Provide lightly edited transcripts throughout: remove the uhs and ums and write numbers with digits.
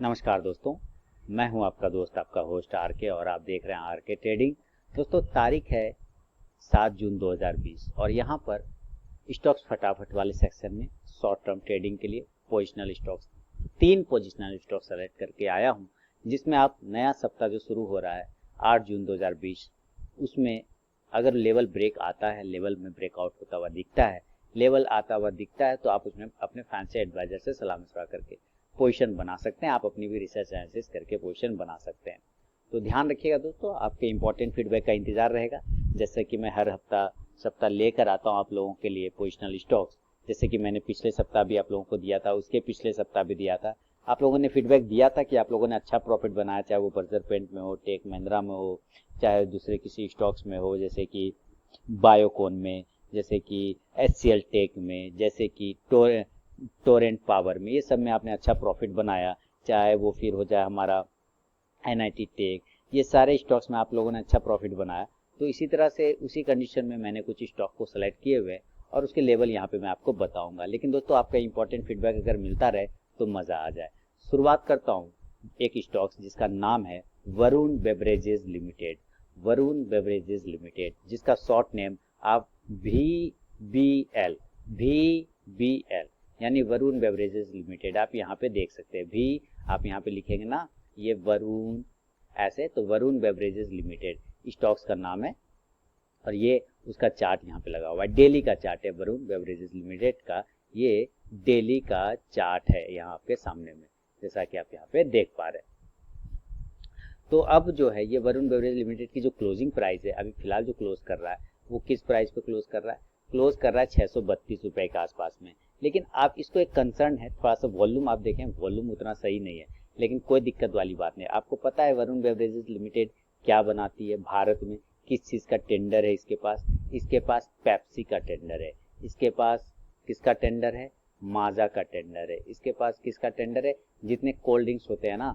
नमस्कार दोस्तों, मैं हूं आपका दोस्त आपका होस्ट आर के और आप देख रहे हैं आर के ट्रेडिंग। दोस्तों तारीख है 7 जून 2020 और यहां पर स्टॉक्स फटाफट वाले सेक्शन में शॉर्ट टर्म ट्रेडिंग के लिए positional stocks 3 positional stock select करके आया हूं, जिसमें आप नया सप्ताह जो शुरू हो रहा है 8 जून 2020 उसमें अगर लेवल ब्रेक आता है, लेवल में ब्रेकआउट होता हुआ दिखता है, लेवल आता हुआ दिखता है तो आप उसमें अपने फैंसी एडवाइजर से सलाह मशवरा करके पोजीशन बना सकते हैं। आप अपनी भी रिसर्च एनालिसिस करके पोजीशन बना सकते हैं। तो ध्यान रखिएगा दोस्तों, आपके इंपॉर्टेंट फीडबैक का इंतजार रहेगा। जैसे कि मैं हर सप्ताह लेकर आता हूं आप लोगों के लिए पोजिशनल स्टॉक्स, जैसे कि मैंने पिछले सप्ताह भी आप लोगों को दिया था, उसके पिछले सप्ताह भी दिया था। आप लोगों ने फीडबैक दिया था कि आप लोगों ने अच्छा प्रॉफिट बनाया, चाहे वो बर्जर पेंट में हो, टेक महिंद्रा में हो, चाहे दूसरे किसी स्टॉक्स में हो, जैसे कि बायोकॉन में, जैसे कि HCL टेक में, जैसे कि टोरेंट पावर में, ये सब में आपने अच्छा प्रॉफिट बनाया। चाहे वो फिर हो जाए हमारा NIT टेक, ये सारे स्टॉक्स में आप लोगों ने अच्छा प्रॉफिट बनाया। तो इसी तरह से उसी कंडीशन में मैंने कुछ स्टॉक को सेलेक्ट किए हुए और उसके लेवल यहाँ पे मैं आपको बताऊंगा। लेकिन दोस्तों आपका इंपॉर्टेंट फीडबैक अगर मिलता रहे तो मजा आ जाए। शुरुआत करता हूँ एक स्टॉक्स जिसका नाम है Varun beverages limited. Varun beverages limited, जिसका शॉर्ट नेम आप VBL यानी वरुण बेवरेजेस लिमिटेड आप यहाँ पे देख सकते हैं। भी आप यहाँ पे लिखेंगे ना ये वरुण ऐसे, तो वरुण बेवरेजेस लिमिटेड स्टॉक्स का नाम है और ये उसका चार्ट यहाँ पे लगा हुआ है। डेली का चार्ट है वरुण बेवरेजेस लिमिटेड का, ये डेली का चार्ट है यहाँ आपके सामने में, जैसा कि आप यहाँ पे देख पा रहे हैं। तो अब जो है ये वरुण बेवरेज लिमिटेड की जो क्लोजिंग प्राइस है, अभी फिलहाल जो क्लोज कर रहा है वो किस प्राइस पे क्लोज कर रहा है? क्लोज कर रहा है 632 रुपए के आसपास में। लेकिन आप इसको एक कंसर्न है, थोड़ा सा वॉल्यूम आप देखें, वॉल्यूम उतना सही नहीं है, लेकिन कोई दिक्कत वाली बात नहीं। आपको पता है वरुण बेवरेजेस लिमिटेड क्या बनाती है भारत में, किस चीज का टेंडर है इसके पास पेप्सी का टेंडर है, इसके पास किसका टेंडर है, माजा का टेंडर है, इसके पास किसका टेंडर है, जितने कोल्ड ड्रिंक्स होते हैं ना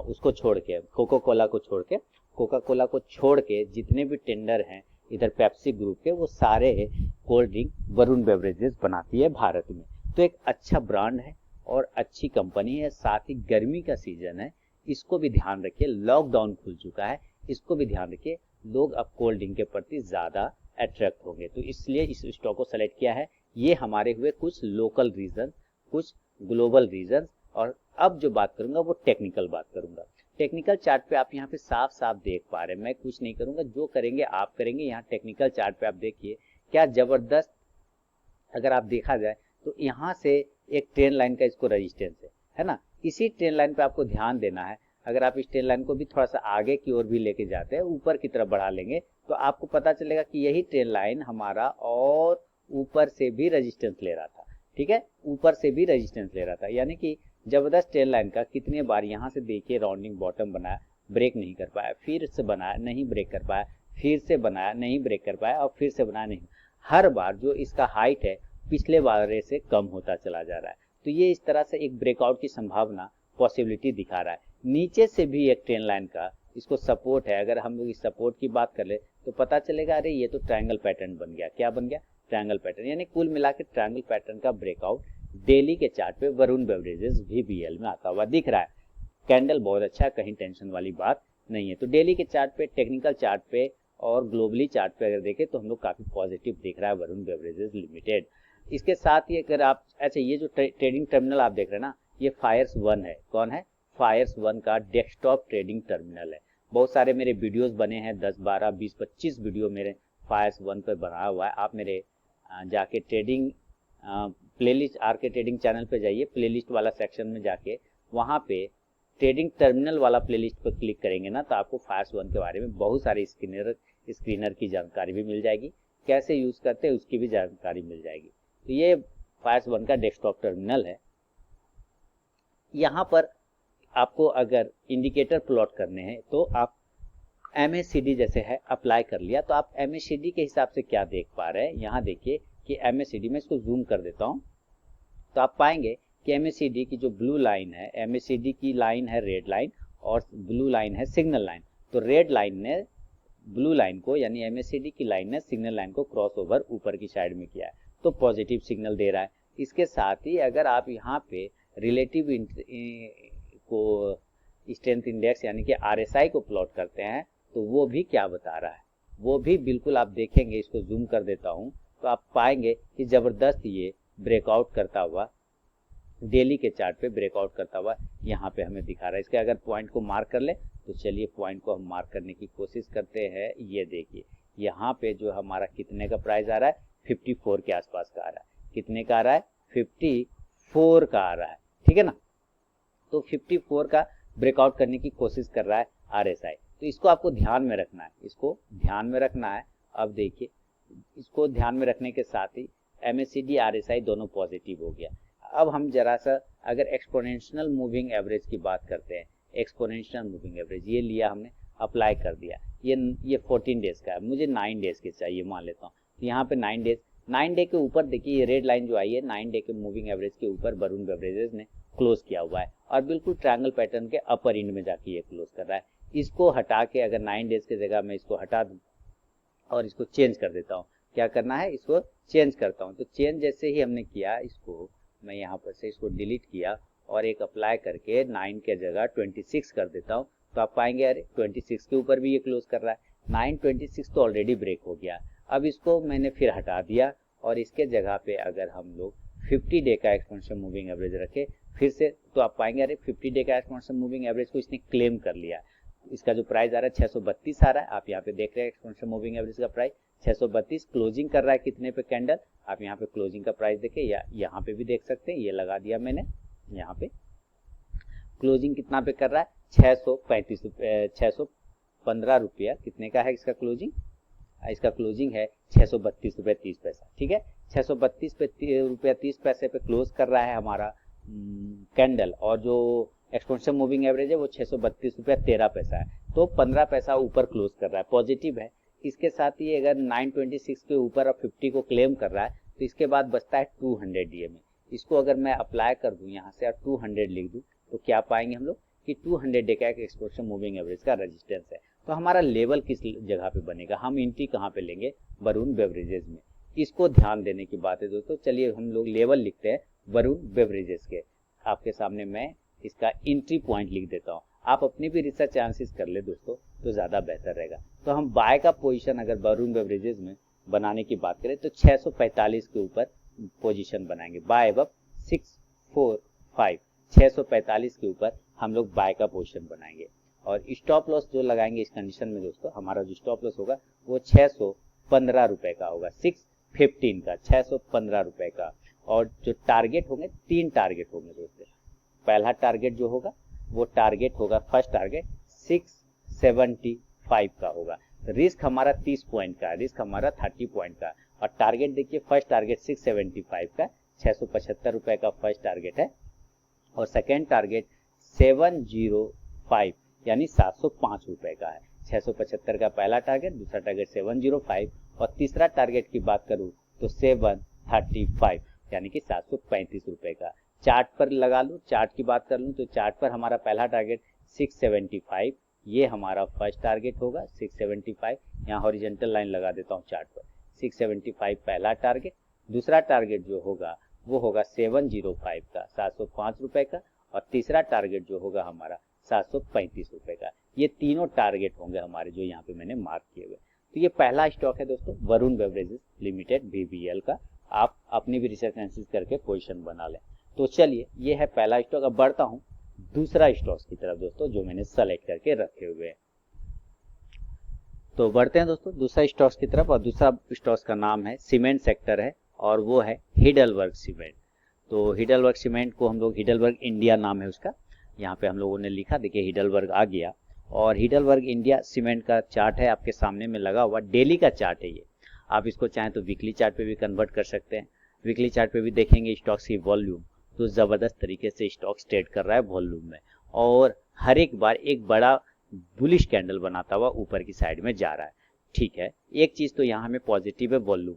उसको छोड़ के, कोका कोला को छोड़ के जितने भी टेंडर हैं इधर पेप्सी ग्रुप के, वो सारे कोल्ड ड्रिंक वरुण बेवरेजेस बनाती है भारत में। तो एक अच्छा ब्रांड है और अच्छी कंपनी है, साथ ही गर्मी का सीजन है, इसको भी ध्यान रखिए। लॉकडाउन खुल चुका है, इसको भी ध्यान रखिए। लोग अब कोल्ड ड्रिंक के प्रति ज्यादा अट्रैक्ट होंगे, तो इसलिए इस स्टॉक को सेलेक्ट किया है। ये हमारे हुए कुछ लोकल रीजन, कुछ ग्लोबल रीजन, और अब जो बात करूंगा वो टेक्निकल बात करूंगा। टेक्निकल चार्ट पे आप यहाँ पे साफ साफ देख पा रहे हैं, मैं कुछ नहीं करूंगा, जो करेंगे आप करेंगे। यहाँ टेक्निकल चार्ट पे आप देखिए क्या जबरदस्त, अगर आप देखा जाए तो यहाँ से एक ट्रेन लाइन का इसको रेजिस्टेंस है ना। इसी ट्रेन लाइन पे आपको ध्यान देना है। अगर आप इस ट्रेन लाइन को भी थोड़ा सा आगे की ओर भी लेके जाते हैं, ऊपर की तरफ बढ़ा लेंगे, तो आपको पता चलेगा कि यही ट्रेन लाइन हमारा और ऊपर से भी रेजिस्टेंस ले रहा था। ठीक है, ऊपर से भी रेजिस्टेंस ले रहा था, यानी कि जबरदस्त ट्रेन लाइन का कितने बार यहाँ से देखिए राउंडिंग बॉटम बनाया, ब्रेक नहीं कर पाया, फिर से बनाया नहीं ब्रेक कर पाया, फिर से बनाया नहीं ब्रेक कर पाया, और फिर से बनाया नहीं। हर बार जो इसका हाइट है पिछले बार से कम होता चला जा रहा है। तो ये इस तरह से एक ब्रेकआउट की संभावना, पॉसिबिलिटी दिखा रहा है। नीचे से भी एक ट्रेन लाइन का इसको सपोर्ट है। अगर हम लोग इस सपोर्ट की बात कर ले तो पता चलेगा अरे ये तो ट्रायंगल पैटर्न बन गया। क्या बन गया? Triangle pattern. यानी कुल मिला के ट्रायंगल पैटर्न का ब्रेकआउट डेली के चार्ट पे वरुण बेवरेजेस VBL में आता हुआ दिख रहा है। कैंडल बहुत अच्छा है, कहीं टेंशन वाली बात नहीं है। तो डेली के चार्ट पे, टेक्निकल चार्ट पे और ग्लोबली चार्ट पे अगर देखें तो हम लोग काफी पॉजिटिव दिख रहा है वरुण बेवरेजेस लिमिटेड। इसके साथ ही अगर आप अच्छा, ये जो ट्रेडिंग टर्मिनल आप देख रहे हैं ना, ये फायर्स वन है। कौन है? फायर्स वन का डेस्कटॉप ट्रेडिंग टर्मिनल है। बहुत सारे मेरे वीडियोस बने हैं, 10 12 20 25 वीडियो मेरे फायर्स वन पर बना हुआ है। आप मेरे जाके ट्रेडिंग प्लेलिस्ट आर के ट्रेडिंग चैनल पे जाइए, प्लेलिस्ट वाला सेक्शन में जाके वहाँ पे ट्रेडिंग टर्मिनल वाला प्लेलिस्ट पर क्लिक करेंगे ना, तो आपको फायर्स वन के बारे में बहुत सारी स्क्रीनर की जानकारी भी मिल जाएगी, कैसे यूज करते हैं उसकी भी जानकारी मिल जाएगी। तो ये फायर्स वन का डेस्कटॉप टर्मिनल है। यहाँ पर आपको अगर इंडिकेटर प्लॉट करने हैं तो आप MACD जैसे है अप्लाई कर लिया, तो आप MACD के हिसाब से क्या देख पा रहे हैं, यहाँ देखिए कि MACD में इसको जूम कर देता हूँ, तो आप पाएंगे कि MACD की जो ब्लू लाइन है, MACD की लाइन है रेड लाइन और ब्लू लाइन है सिग्नल लाइन। तो रेड लाइन ने ब्लू लाइन को, यानी MACD की लाइन ने सिग्नल लाइन को क्रॉस ओवर ऊपर की साइड में किया है, तो पॉजिटिव सिग्नल दे रहा है। इसके साथ ही अगर आप यहाँ पे रिलेटिव इसको स्ट्रेंथ इंडेक्स यानी कि RSI को प्लॉट करते हैं तो वो भी क्या बता रहा है, वो भी बिल्कुल आप देखेंगे। इसको जूम कर देता हूँ तो आप पाएंगे कि ज़बरदस्त ये ब्रेकआउट करता हुआ, डेली के चार्ट पे ब्रेकआउट करता हुआ यहाँ पे हमें दिखा रहा है। इसके अगर पॉइंट को मार्क कर ले तो चलिए पॉइंट को हम मार्क करने की कोशिश करते हैं। ये देखिए यहाँ पे जो हमारा कितने का प्राइस आ रहा है, 54 के आसपास का आ रहा है। कितने का आ रहा है, 54 का आ रहा है, ठीक है ना। तो 54 का ब्रेकआउट करने की कोशिश कर रहा है RSI। तो इसको आपको ध्यान में रखना है, इसको ध्यान में रखना है। अब देखिए इसको ध्यान में रखने के साथ ही MACD RSI दोनों पॉजिटिव हो गया। अब हम जरा सा अगर एक्सपोनेंशियल मूविंग एवरेज की बात करते हैं, एक्सपोनेंशियल मूविंग एवरेज ये लिया हमने, अप्लाई कर दिया। ये 14 डेज का है, मुझे 9 डेज के चाहिए मान लेता हूँ। तो यहाँ पे 9 डेज, 9 डे के ऊपर देखिए ये रेड लाइन जो आई है 9 डे के मूविंग एवरेज के ऊपर वरुण बेवरेजेस ने क्लोज किया हुआ है और बिल्कुल ट्रायंगल पैटर्न के अपर एंड में जाके ये क्लोज कर रहा है। इसको हटा के अगर 9 डेज की जगह मैं इसको हटा दूँ और इसको चेंज कर देता हूँ, क्या करना है, इसको चेंज करता हूँ। तो चेंज जैसे ही हमने किया, इसको मैं यहाँ पर से इसको डिलीट किया और एक अप्लाई करके 9 के जगह 26 कर देता हूँ, तो आप पाएंगे अरे 26 के ऊपर भी ये क्लोज कर रहा है। 926 तो ऑलरेडी ब्रेक हो गया। अब इसको मैंने फिर हटा दिया और इसके जगह पे अगर हम लोग 50 डे का एक्सपोनेंशियल मूविंग एवरेज रखे फिर से, तो आप पाएंगे अरे 50 डे का एक्सपोनेंशियल मूविंग एवरेज को इसने क्लेम कर लिया। इसका जो प्राइस आ रहा है 632 आ रहा है, आप यहाँ पे देख रहे हैं एक्सपोनेंशियल मूविंग एवरेज का प्राइस 632। क्लोजिंग कर रहा है कितने पे कैंडल, आप यहाँ पे क्लोजिंग का प्राइस देखें या यहाँ पे भी देख सकते हैं, ये लगा दिया मैंने। यहाँ पे क्लोजिंग कितना पे कर रहा है, 615 रुपया कितने का है इसका क्लोजिंग, इसका क्लोजिंग है 632 रुपये 30 पैसा, ठीक है। 632 रुपया 30 पैसे पे क्लोज कर रहा है हमारा कैंडल और जो एक्सपोनेंशियल मूविंग एवरेज है वो 632 रुपया 13 पैसा है, तो 15 पैसा ऊपर क्लोज कर रहा है, पॉजिटिव है। इसके साथ ही अगर 926 के ऊपर अब 50 को क्लेम कर रहा है तो इसके बाद बचता है 200 DMA। इसको अगर मैं अप्लाई कर दूं यहाँ से और 200 लिख दूं तो क्या पाएंगे हम लोग कि 200 डे का एक एक्सपोनेंशियल मूविंग एवरेज का रेजिस्टेंस है। तो हमारा लेवल किस जगह पे बनेगा, हम एंट्री कहाँ पे लेंगे, वरुण बेवरेजेस में। इसको ध्यान देने की बात है दोस्तों। चलिए हम लोग लेवल लिखते हैं वरुण बेवरेजेस के। आपके सामने मैं इसका एंट्री पॉइंट लिख देता हूँ, आप अपनी भी रिसर्च एनालिसिस कर ले दोस्तों तो ज़्यादा बेहतर रहेगा। तो हम बाय का पोजीशन अगर वरुण बेवरेजेस में बनाने की बात करें तो 645 के ऊपर पोजीशन बनाएंगे, बाय अब 645, 645 के ऊपर हम लोग बाय का पोजीशन बनाएंगे। और स्टॉप लॉस जो लगाएंगे इस कंडीशन में दोस्तों, हमारा जो स्टॉप लॉस होगा वो 615 रुपए का होगा, 615 का, 615 रुपए का। और जो टारगेट होंगे 3 टारगेट होंगे दोस्तों। पहला टारगेट जो होगा वो टारगेट होगा, फर्स्ट टारगेट 675 का होगा। रिस्क हमारा 30 पॉइंट का, रिस्क हमारा 30 पॉइंट का। और टारगेट देखिए, फर्स्ट टारगेट 675 का, 675 रुपए का फर्स्ट टारगेट है। और सेकेंड टारगेट 705 यानी 705 रुपए का है। 675 का पहला टारगेट, दूसरा टारगेट 705 और तीसरा टारगेट की बात करूं तो 735 यानी कि 735 रुपए का। चार्ट पर लगा लूं, चार्ट की बात कर लूं तो चार्ट पर हमारा पहला टारगेट 675, ये हमारा फर्स्ट टारगेट होगा 675। यहाँ हॉरिजॉन्टल लाइन लगा देता हूँ चार्ट पर, 675 पहला टारगेट। दूसरा टारगेट जो होगा वो होगा 705 का, 705 रुपए का। और तीसरा टारगेट जो होगा हमारा 735 रुपए का। ये तीनों टारगेट होंगे हमारे जो यहाँ पे मैंने मार्क किए हुए। तो ये पहला स्टॉक है दोस्तों वरुण बेवरेजेस लिमिटेड VBL का। आप अपनी भी रिसर्च एनालिसिस करके पोजीशन बना लें। तो चलिए ये है पहला स्टॉक। अब बढ़ता हूँ दूसरा स्टॉक की तरफ दोस्तों जो मैंने सेलेक्ट करके रखे हुए हैं। तो बढ़ते हैं दोस्तों दूसरा स्टॉक्स की तरफ। और दूसरा स्टॉक्स का नाम है सीमेंट सेक्टर है और वो है हिडलबर्ग सीमेंट। तो हिडलबर्ग सीमेंट को हम लोग, हिडलबर्ग इंडिया नाम है उसका, यहाँ पे हम लोगों ने लिखा, देखिए हिडलबर्ग आ गया। और हिडलबर्ग इंडिया सीमेंट का चार्ट है आपके सामने में लगा हुआ, डेली का चार्ट है ये। आप इसको चाहें तो वीकली चार्ट पे भी कन्वर्ट कर सकते हैं। वीकली चार्ट पे भी देखेंगे स्टॉक्स की वॉल्यूम, तो ज़बरदस्त तरीके से स्टॉक ट्रेड कर रहा है वॉल्यूम में और हर एक बार एक बड़ा बुलिश कैंडल बनाता हुआ ऊपर की साइड में जा रहा है। ठीक है, एक चीज़ तो यहाँ हमें पॉजिटिव है वॉल्यूम।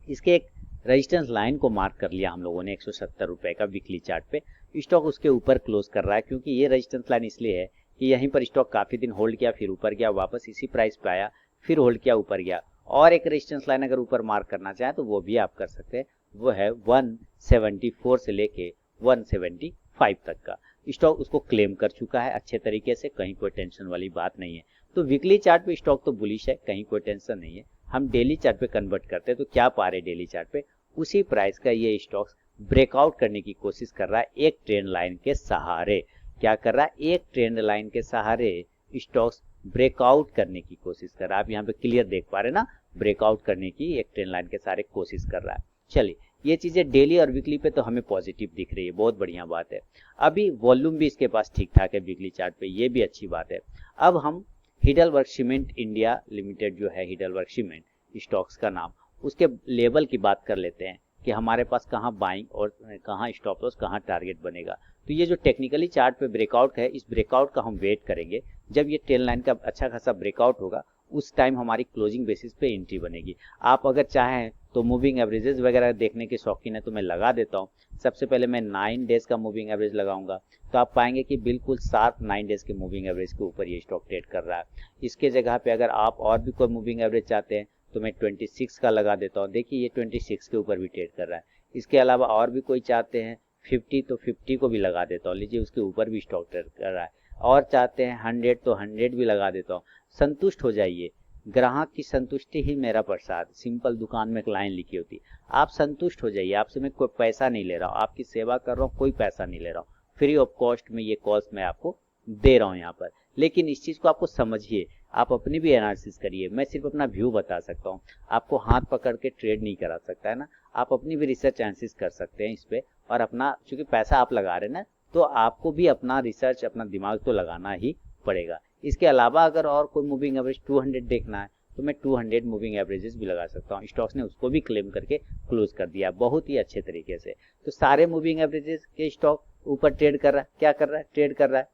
इसके एक रेजिस्टेंस लाइन को मार्क कर लिया हम लोगों ने 170 रुपए का वीकली चार्ट पे। स्टॉक उसके ऊपर क्लोज कर रहा है क्योंकि ये रेजिस्टेंस लाइन इसलिए है कि यहीं पर स्टॉक काफ़ी दिन होल्ड किया, फिर ऊपर गया, वापस इसी प्राइस पे आया, फिर होल्ड किया, ऊपर गया। और एक रेजिस्टेंस लाइन अगर ऊपर मार्क करना चाहें तो वो भी आप कर सकते हैं, वो है 174 से लेके 175 तक का। स्टॉक उसको क्लेम कर चुका है अच्छे तरीके से, कहीं कोई टेंशन वाली बात नहीं है। तो वीकली चार्ट पे स्टॉक तो बुलिश है, कहीं कोई टेंशन नहीं है। हम डेली चार्ट पे कन्वर्ट करते हैं तो क्या पा रहे डेली चार्ट पे, उसी प्राइस का ये स्टॉक्स ब्रेकआउट करने की कोशिश कर रहा है एक ट्रेंड लाइन के सहारे। क्या कर रहा है, एक ट्रेंड लाइन के सहारे स्टॉक्स ब्रेकआउट करने की कोशिश कर रहा है। आप यहाँ पे क्लियर देख पा रहे ना, ब्रेकआउट करने की एक ट्रेंड लाइन के सहारे कोशिश कर रहा है। चलिए, ये चीजें डेली और वीकली पे तो हमें पॉजिटिव दिख रही है, बहुत बढ़िया बात है। अभी वॉल्यूम भी इसके पास ठीक ठाक है वीकली चार्ट पे, ये भी अच्छी बात है। अब हम हिडलबर्ग सीमेंट इंडिया लिमिटेड जो है, हिडलबर्ग सीमेंट स्टॉक्स का नाम, उसके लेवल की बात कर लेते हैं कि हमारे पास कहाँ बाइंग और कहाँ स्टॉप लॉस, कहाँ टारगेट बनेगा। तो ये जो टेक्निकली चार्ट पे ब्रेकआउट है, इस ब्रेकआउट का हम वेट करेंगे। जब ये ट्रेंड लाइन का अच्छा खासा ब्रेकआउट होगा उस टाइम हमारी क्लोजिंग बेसिस पे एंट्री बनेगी। आप अगर चाहें तो मूविंग एवरेजेस वगैरह देखने के शौकीन है तो मैं लगा देता हूँ। सबसे पहले मैं 9 डेज का मूविंग एवरेज लगाऊंगा, तो आप पाएंगे कि बिल्कुल शार्प 9 डेज के मूविंग एवरेज के ऊपर ये स्टॉक ट्रेड कर रहा है। इसके जगह पे अगर आप और भी कोई मूविंग एवरेज चाहते हैं तो मैं 26 का लगा देता हूँ। देखिए ये 26 के ऊपर भी ट्रेड कर रहा है। इसके अलावा और भी कोई चाहते हैं 50 तो 50 को भी लगा देता हूँ, लीजिए उसके ऊपर भी स्टॉक ट्रेड कर रहा है। और चाहते हैं 100 तो 100 भी लगा देता हूँ। संतुष्ट हो जाइए, ग्राहक की संतुष्टि ही मेरा प्रसाद, सिंपल दुकान में एक लाइन लिखी होती। आप संतुष्ट हो जाइए, आपसे मैं कोई पैसा नहीं ले रहा हूँ, आपकी सेवा कर रहा हूँ, कोई पैसा नहीं ले रहा हूँ, फ्री ऑफ कॉस्ट में ये कॉल्स मैं आपको दे रहा हूँ यहाँ पर। लेकिन इस चीज को आपको समझिए, आप अपनी भी एनालिसिस करिए। मैं सिर्फ अपना व्यू बता सकता हूँ, आपको हाथ पकड़ के ट्रेड नहीं करा सकता है ना। आप अपनी भी रिसर्च एनालिसिस कर सकते हैं इस पे, और अपना, चूंकि पैसा आप लगा रहे हैं ना, तो आपको भी अपना रिसर्च, अपना दिमाग तो लगाना ही पड़ेगा। इसके अलावा अगर और कोई मूविंग एवरेज 200 देखना है तो मैं 200 मूविंग एवरेजेस भी लगा सकता हूँ। स्टॉक्स ने उसको भी क्लेम करके क्लोज कर दिया बहुत ही अच्छे तरीके से। तो सारे मूविंग एवरेजेस के स्टॉक ऊपर ट्रेड कर रहा है, क्या कर रहा है, ट्रेड कर रहा है।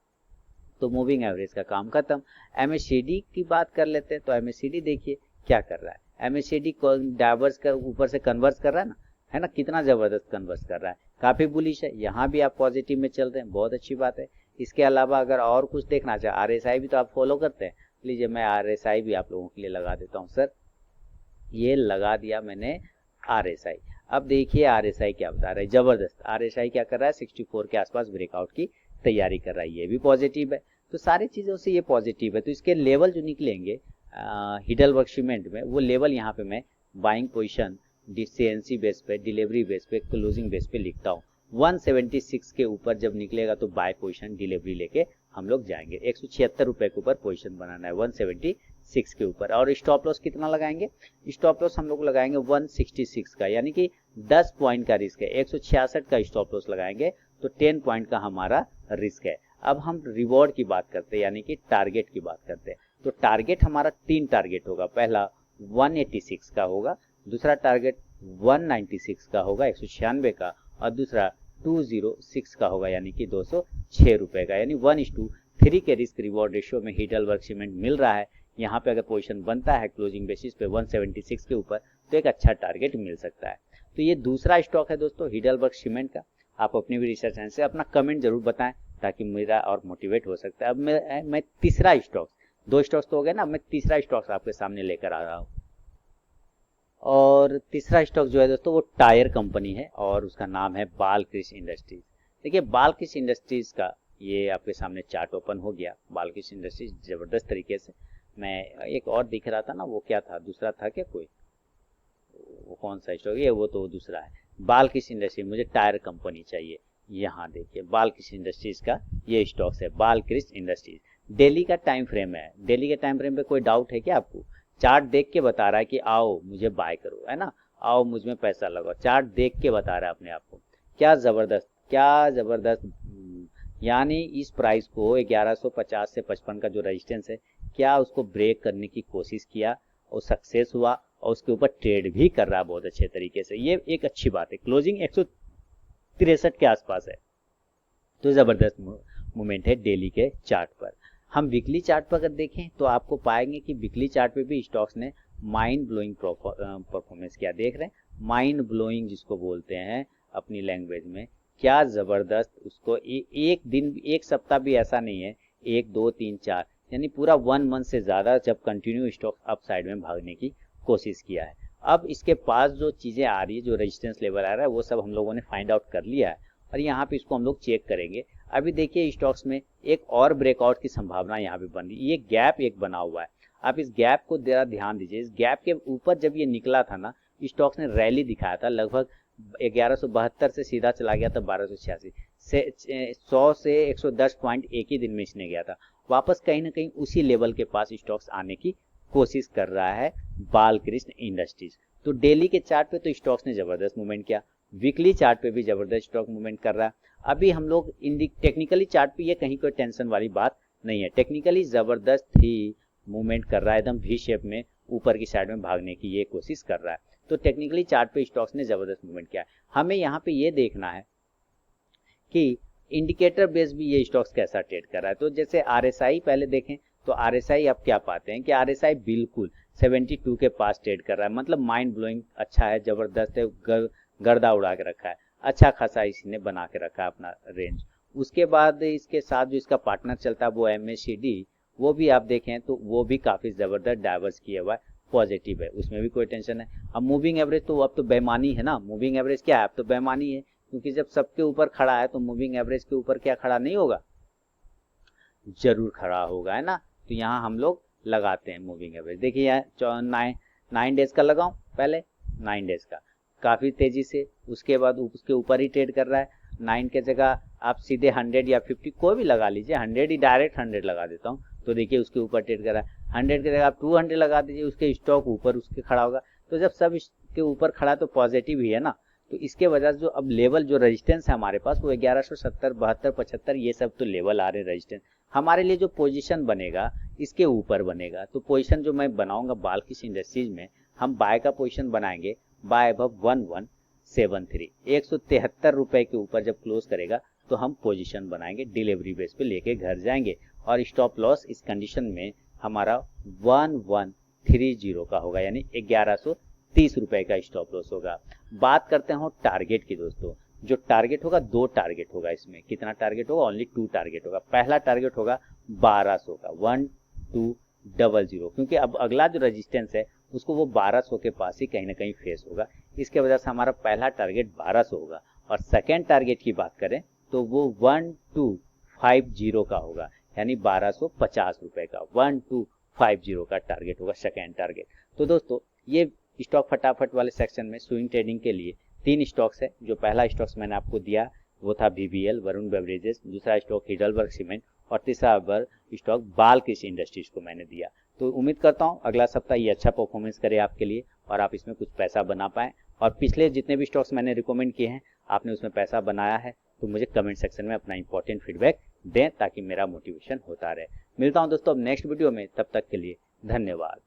तो मूविंग एवरेज का काम खत्म। एमएससीडी की बात कर लेते हैं, तो एमएससीडी देखिए क्या कर रहा है। एमएससीडी डाइवर्स कर ऊपर से कन्वर्स कर रहा है ना, कितना जबरदस्त कन्वर्स कर रहा है, काफी बुलिश है। यहाँ भी आप पॉजिटिव में चल रहे हैं, बहुत अच्छी बात है। इसके अलावा अगर और कुछ देखना चाहे, आरएसआई भी तो आप फॉलो करते हैं, लीजिए मैं आरएसआई भी आप लोगों के लिए लगा देता हूँ। सर ये लगा दिया मैंने आरएसआई। अब देखिए आरएसआई क्या बता रहा है, जबरदस्त। आरएसआई क्या कर रहा है, 64 के आसपास ब्रेकआउट की तैयारी कर रहा है, ये भी पॉजिटिव है। तो सारी चीजों से ये पॉजिटिव है। तो इसके लेवल जो निकलेंगे हिडलबर्ग सीमेंट में, वो लेवल यहाँ पे मैं बाइंग पोजिशन सीएनसी बेस पे, डिलीवरी बेस पे, क्लोजिंग बेस पे लिखता हूँ। 176 के ऊपर जब निकलेगा तो बाय पोजीशन डिलीवरी लेके हम लोग जाएंगे। 176 रुपए के ऊपर पोजीशन बनाना है 176 के ऊपर। और स्टॉप लॉस कितना लगाएंगे, स्टॉप लॉस हम लोग लगाएंगे 166 का, यानी कि 10 पॉइंट का रिस्क है। 166 का स्टॉप लॉस लगाएंगे तो 10 पॉइंट का हमारा रिस्क है। अब हम रिवॉर्ड की बात करते हैं, यानी कि टारगेट की बात करते हैं। तो टारगेट हमारा 3 टारगेट होगा। पहला 186 का होगा, दूसरा टारगेट 196 का होगा 196 का, और दूसरा 206 का होगा, यानी कि 206 रुपए का। यानी 1:3 के रिस्क रिवॉर्ड रेशियो में हिडलबर्ग सीमेंट मिल रहा है। यहाँ पे अगर पोजीशन बनता है क्लोजिंग बेसिस पे 176 के ऊपर तो एक अच्छा टारगेट मिल सकता है। तो ये दूसरा स्टॉक है दोस्तों हिडलबर्ग सीमेंट का। आप अपनी भी रिसर्च से अपना कमेंट जरूर बताएं ताकि मेरा और मोटिवेट हो सकता है। अब मैं तीसरा स्टॉक, 2 स्टॉक्स तो हो गए ना, मैं तीसरा स्टॉक्स आपके सामने लेकर आ रहा हूँ। और तीसरा स्टॉक जो है दोस्तों वो टायर कंपनी है और उसका नाम है बालकृष्ण इंडस्ट्रीज। देखिए बालकृष्ण इंडस्ट्रीज का ये आपके सामने चार्ट ओपन हो गया। बालकृष्ण इंडस्ट्रीज जबरदस्त तरीके से, मैं एक और दिख रहा था ना, वो क्या था, दूसरा था क्या कोई, वो कौन सा स्टॉक है, वो तो दूसरा है। बालकृष्ण इंडस्ट्रीज, मुझे टायर कंपनी चाहिए। यहाँ देखिए बालकृष्ण इंडस्ट्रीज का ये स्टॉक्स है, बालकृष्ण इंडस्ट्रीज। डेली का टाइम फ्रेम है, डेली के टाइम फ्रेम पे कोई डाउट है क्या आपको? चार्ट देख के बता रहा है कि आओ मुझे बाय करो, है ना, आओ मुझ में पैसा लगाओ। चार्ट देख के बता रहा है अपने आप को। क्या जबरदस्त, क्या जबरदस्त। यानी इस प्राइस को 1150 से 55 का जो रेजिस्टेंस है, क्या उसको ब्रेक करने की कोशिश किया और सक्सेस हुआ, और उसके ऊपर ट्रेड भी कर रहा है बहुत अच्छे तरीके से। ये एक अच्छी बात है। क्लोजिंग 163 के आसपास है, तो जबरदस्त मूवमेंट है डेली के चार्ट पर। हम वीकली चार्ट पर अगर देखें तो आपको पाएंगे कि वीकली चार्ट पे भी स्टॉक्स ने माइंड ब्लोइंग परफॉर्मेंस किया। देख रहे हैं, माइंड ब्लोइंग जिसको बोलते हैं अपनी लैंग्वेज में, क्या जबरदस्त। उसको एक दिन, एक सप्ताह भी ऐसा नहीं है, 1 2 3 4, यानी पूरा 1 मंथ से ज्यादा जब कंटिन्यू स्टॉक अप साइड में भागने की कोशिश किया है। अब इसके पास जो चीजें आ रही है, जो रेजिस्टेंस लेवल आ रहा है, वो सब हम लोगों ने फाइंड आउट कर लिया है और यहाँ पे इसको हम लोग चेक करेंगे। अभी देखिए स्टॉक्स में एक और ब्रेकआउट की संभावना यहाँ पे बन रही है। ये गैप एक बना हुआ है, आप इस गैप को जरा ध्यान दीजिए। इस गैप के ऊपर जब ये निकला था ना, स्टॉक्स ने रैली दिखाया था, लगभग 1172 से सीधा चला गया था 1286 से 100 से 110 पॉइंट एक ही दिन में इसने गया था। वापस कहीं ना कहीं उसी लेवल के पास स्टॉक्स आने की कोशिश कर रहा है बालकृष्ण इंडस्ट्रीज। तो डेली के चार्ट पे तो स्टॉक्स ने जबरदस्त मूवमेंट किया, वीकली चार्ट पे भी जबरदस्त स्टॉक मूवमेंट कर रहा है। अभी हम लोग टेक्निकली चार्ट पे ये कहीं कोई टेंशन वाली बात नहीं है, टेक्निकली जबरदस्त ही मूवमेंट कर रहा है, एकदम वी शेप में ऊपर की साइड में भागने की ये कोशिश कर रहा है। तो टेक्निकली चार्ट पे स्टॉक्स ने जबरदस्त मूवमेंट किया है। हमें यहाँ पे ये देखना है कि इंडिकेटर बेस भी ये स्टॉक्स कैसा ट्रेड कर रहा है। तो जैसे आरएसआई पहले देखें, तो आरएसआई आप क्या पाते हैं कि आरएसआई बिल्कुल 72 के पास ट्रेड कर रहा है, मतलब माइंड ब्लोइंग अच्छा है, जबरदस्त है, गर्दा उड़ा के रखा है, अच्छा खासा इसने बना के रखा है अपना रेंज। उसके बाद इसके साथ जो इसका पार्टनर चलता है वो MACD, वो भी आप देखें तो वो भी काफी जबरदस्त डाइवर्स किया हुआ है, पॉजिटिव है, उसमें भी कोई टेंशन है। अब मूविंग एवरेज तो अब तो बेईमानी है ना, मूविंग एवरेज क्या है, अब तो बेईमानी है, क्योंकि जब सबके ऊपर खड़ा है तो मूविंग एवरेज के ऊपर क्या खड़ा नहीं होगा, जरूर खड़ा होगा, है ना। तो यहाँ हम लोग लगाते हैं मूविंग एवरेज। देखिए यहाँ 9 डेज का लगाऊं, पहले 9 डेज का काफी तेजी से, उसके बाद उसके ऊपर ही ट्रेड कर रहा है। 9 के जगह आप सीधे 100 या 50 कोई भी लगा लीजिए, 100 ही डायरेक्ट 100 लगा देता हूँ, तो देखिए उसके ऊपर ट्रेड कर रहा है। 100 की जगह आप 200 लगा दीजिए, उसके स्टॉक ऊपर उसके खड़ा होगा। तो जब सब इसके ऊपर खड़ा तो पॉजिटिव ही है ना। तो इसके वजह से जो अब लेवल जो रेजिस्टेंस है हमारे पास वो 1170, 72, 75 ये सब तो लेवल आ रहे हैं रेजिस्टेंस। हमारे लिए जो पोजीशन बनेगा इसके ऊपर बनेगा। तो पोजीशन जो मैं बनाऊंगा बालकृष्ण इंडस्ट्रीज में, हम बाय का पोजीशन बनाएंगे बाय अबव 1173, 173 रुपए के ऊपर जब क्लोज करेगा तो हम पोजीशन बनाएंगे, डिलीवरी बेस पे लेके घर जाएंगे। और स्टॉप लॉस इस कंडीशन में हमारा 1130 का होगा, यानी 1130 रुपए का स्टॉप लॉस होगा। बात करते हैं टारगेट की दोस्तों। जो टारगेट होगा, 2 टारगेट होगा इसमें। कितना टारगेट होगा? ओनली 2 टारगेट होगा। पहला टारगेट होगा 1200 का, 1200, क्योंकि अब अगला जो रेजिस्टेंस है उसको वो 1200 के पास ही कहीं ना कहीं फेस होगा, इसके वजह से हमारा पहला टारगेट 1200 होगा। और सेकेंड टारगेट की बात करें तो वो 1250 का होगा, यानी 1250 रुपए का 1250 का टारगेट होगा सेकेंड टारगेट। तो दोस्तों ये स्टॉक फटाफट वाले सेक्शन में स्विंग ट्रेडिंग के लिए 3 स्टॉक्स है। जो पहला स्टॉक्स मैंने आपको दिया वो था BBL वरुण बेवरेजेस, दूसरा स्टॉक हिडलबर्ग सीमेंट और तीसरा स्टॉक बालकृष्ण इंडस्ट्रीज को मैंने दिया। तो उम्मीद करता हूँ अगला सप्ताह ये अच्छा परफॉर्मेंस करे आपके लिए और आप इसमें कुछ पैसा बना पाएं। और पिछले जितने भी स्टॉक्स मैंने रिकमेंड किए हैं आपने उसमें पैसा बनाया है तो मुझे कमेंट सेक्शन में अपना इंपॉर्टेंट फीडबैक दें ताकि मेरा मोटिवेशन होता रहे। मिलता हूं दोस्तों अब नेक्स्ट वीडियो में, तब तक के लिए धन्यवाद।